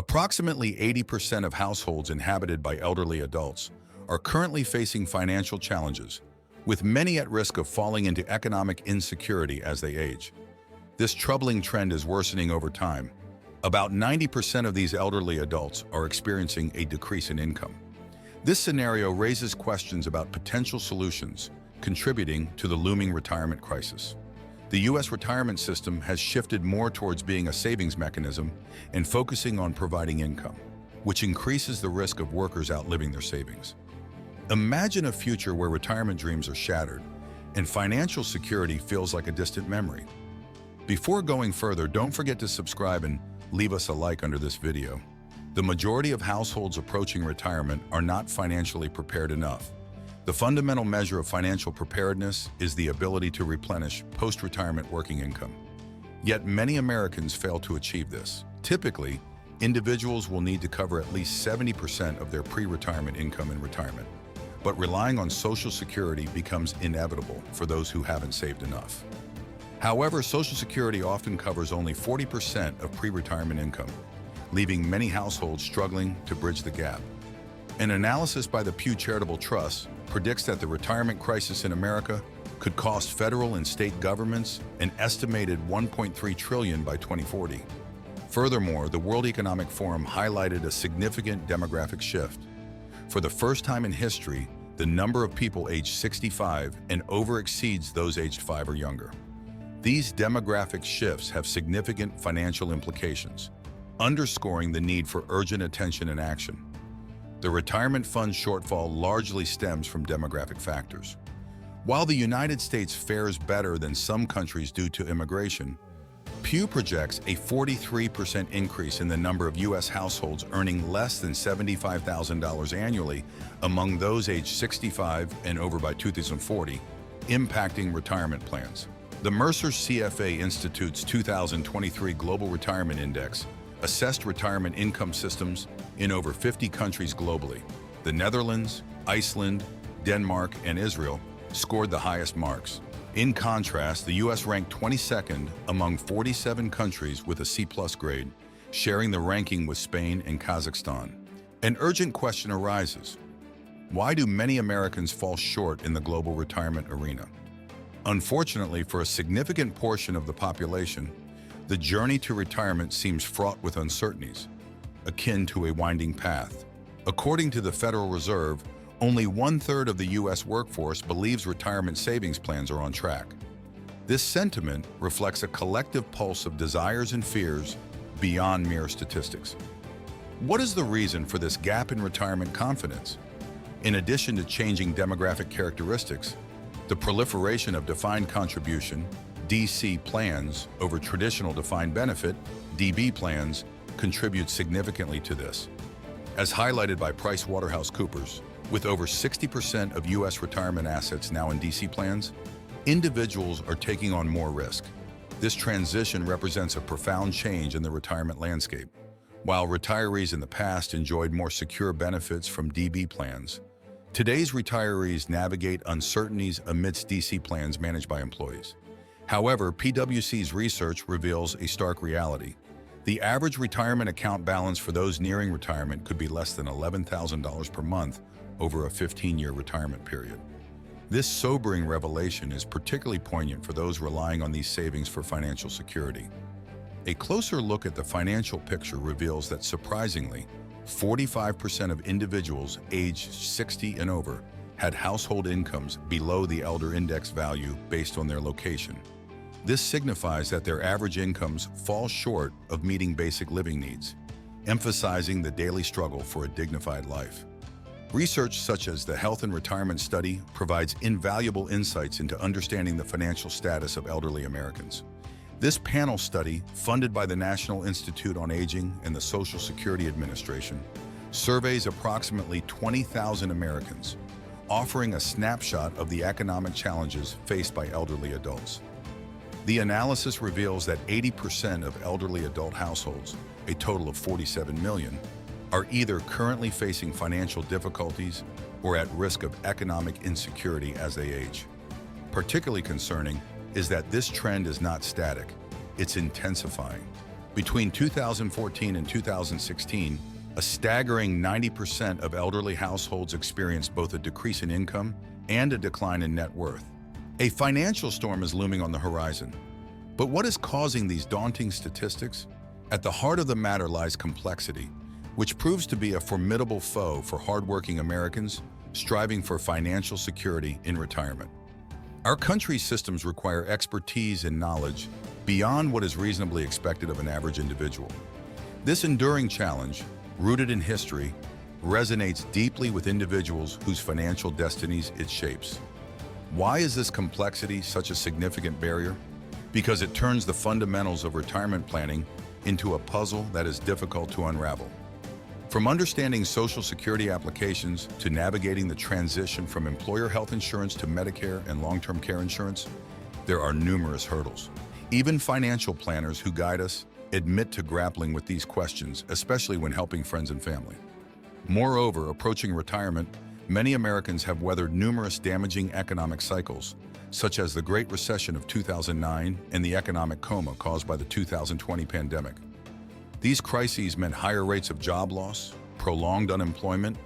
Approximately 80% of households inhabited by elderly adults are currently facing financial challenges, with many at risk of falling into economic insecurity as they age. This troubling trend is worsening over time. About 90% of these elderly adults are experiencing a decrease in income. This scenario raises questions about potential solutions contributing to the looming retirement crisis. The U.S. retirement system has shifted more towards being a savings mechanism and focusing on providing income, which increases the risk of workers outliving their savings. Imagine a future where retirement dreams are shattered and financial security feels like a distant memory. Before going further, don't forget to subscribe and leave us a like under this video. The majority of households approaching retirement are not financially prepared enough. The fundamental measure of financial preparedness is the ability to replenish post-retirement working income. Yet many Americans fail to achieve this. Typically, individuals will need to cover at least 70% of their pre-retirement income in retirement. But relying on Social Security becomes inevitable for those who haven't saved enough. However, Social Security often covers only 40% of pre-retirement income, leaving many households struggling to bridge the gap. An analysis by the Pew Charitable Trust predicts that the retirement crisis in America could cost federal and state governments an estimated $1.3 trillion by 2040. Furthermore, the World Economic Forum highlighted a significant demographic shift. For the first time in history, the number of people aged 65 and over exceeds those aged 5 or younger. These demographic shifts have significant financial implications, underscoring the need for urgent attention and action. The retirement fund shortfall largely stems from demographic factors. While the United States fares better than some countries due to immigration, Pew projects a 43% increase in the number of U.S. households earning less than $75,000 annually among those aged 65 and over by 2040, impacting retirement plans. The Mercer CFA Institute's 2023 Global Retirement Index assessed retirement income systems in over 50 countries globally. The Netherlands, Iceland, Denmark, and Israel scored the highest marks. In contrast, the U.S. ranked 22nd among 47 countries with a C+ grade, sharing the ranking with Spain and Kazakhstan. An urgent question arises: why do many Americans fall short in the global retirement arena? Unfortunately, for a significant portion of the population, the journey to retirement seems fraught with uncertainties, akin to a winding path. According to the Federal Reserve, only 1/3 of the U.S. workforce believes retirement savings plans are on track. This sentiment reflects a collective pulse of desires and fears beyond mere statistics. What is the reason for this gap in retirement confidence? In addition to changing demographic characteristics, the proliferation of defined contribution (DC) plans over traditional defined benefit (DB) plans contributes significantly to this. As highlighted by PricewaterhouseCoopers, with over 60% of U.S. retirement assets now in DC plans, individuals are taking on more risk. This transition represents a profound change in the retirement landscape. While retirees in the past enjoyed more secure benefits from DB plans, today's retirees navigate uncertainties amidst DC plans managed by employees. However, PwC's research reveals a stark reality. The average retirement account balance for those nearing retirement could be less than $11,000 per month over a 15-year retirement period. This sobering revelation is particularly poignant for those relying on these savings for financial security. A closer look at the financial picture reveals that, surprisingly, 45% of individuals aged 60 and over had household incomes below the Elder Index value based on their location. This signifies that their average incomes fall short of meeting basic living needs, emphasizing the daily struggle for a dignified life. Research such as the Health and Retirement Study provides invaluable insights into understanding the financial status of elderly Americans. This panel study, funded by the National Institute on Aging and the Social Security Administration, surveys approximately 20,000 Americans, offering a snapshot of the economic challenges faced by elderly adults. The analysis reveals that 80% of elderly adult households, a total of 47 million, are either currently facing financial difficulties or at risk of economic insecurity as they age. Particularly concerning is that this trend is not static, it's intensifying. Between 2014 and 2016, a staggering 90% of elderly households experienced both a decrease in income and a decline in net worth. A financial storm is looming on the horizon. But what is causing these daunting statistics? At the heart of the matter lies complexity, which proves to be a formidable foe for hardworking Americans striving for financial security in retirement. Our country's systems require expertise and knowledge beyond what is reasonably expected of an average individual. This enduring challenge, rooted in history, resonates deeply with individuals whose financial destinies it shapes. Why is this complexity such a significant barrier? Because it turns the fundamentals of retirement planning into a puzzle that is difficult to unravel. From understanding Social Security applications to navigating the transition from employer health insurance to Medicare and long-term care insurance, there are numerous hurdles. Even financial planners who guide us admit to grappling with these questions, especially when helping friends and family. Moreover, approaching retirement, many Americans have weathered numerous damaging economic cycles, such as the Great Recession of 2009 and the economic coma caused by the 2020 pandemic. These crises meant higher rates of job loss, prolonged unemployment,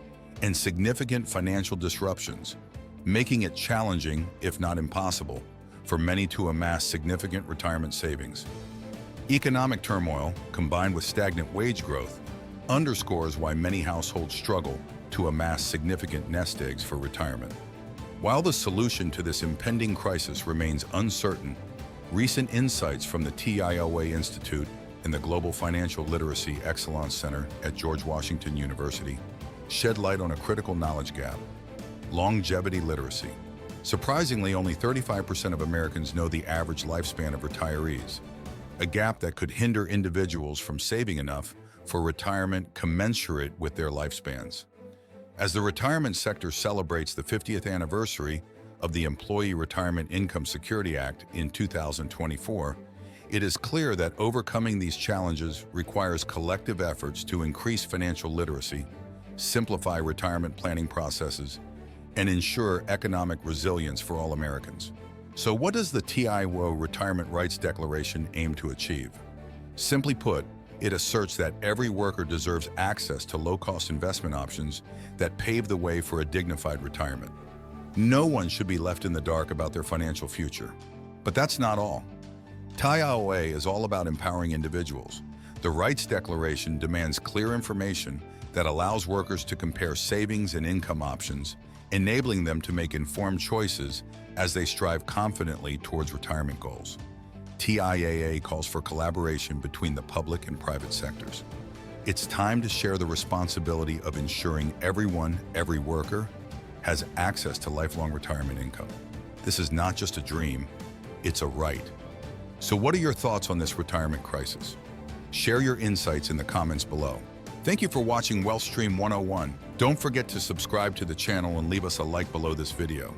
and significant financial disruptions, making it challenging, if not impossible, for many to amass significant retirement savings. Economic turmoil, combined with stagnant wage growth, underscores why many households struggle to amass significant nest eggs for retirement. While the solution to this impending crisis remains uncertain, recent insights from the TIOA Institute and the Global Financial Literacy Excellence Center at George Washington University shed light on a critical knowledge gap: longevity literacy. Surprisingly, only 35% of Americans know the average lifespan of retirees, a gap that could hinder individuals from saving enough for retirement commensurate with their lifespans. As the retirement sector celebrates the 50th anniversary of the Employee Retirement Income Security Act in 2024, it is clear that overcoming these challenges requires collective efforts to increase financial literacy, simplify retirement planning processes, and ensure economic resilience for all Americans. So what does the TIOA Retirement Rights Declaration aim to achieve? Simply put, it asserts that every worker deserves access to low-cost investment options that pave the way for a dignified retirement. No one should be left in the dark about their financial future. But that's not all. TIOA is all about empowering individuals. The Rights Declaration demands clear information that allows workers to compare savings and income options, enabling them to make informed choices as they strive confidently towards retirement goals. TIAA calls for collaboration between the public and private sectors. It's time to share the responsibility of ensuring every worker, has access to lifelong retirement income. This is not just a dream, it's a right. So what are your thoughts on this retirement crisis? Share your insights in the comments below. Thank you for watching WealthStream 101. Don't forget to subscribe to the channel and leave us a like below this video.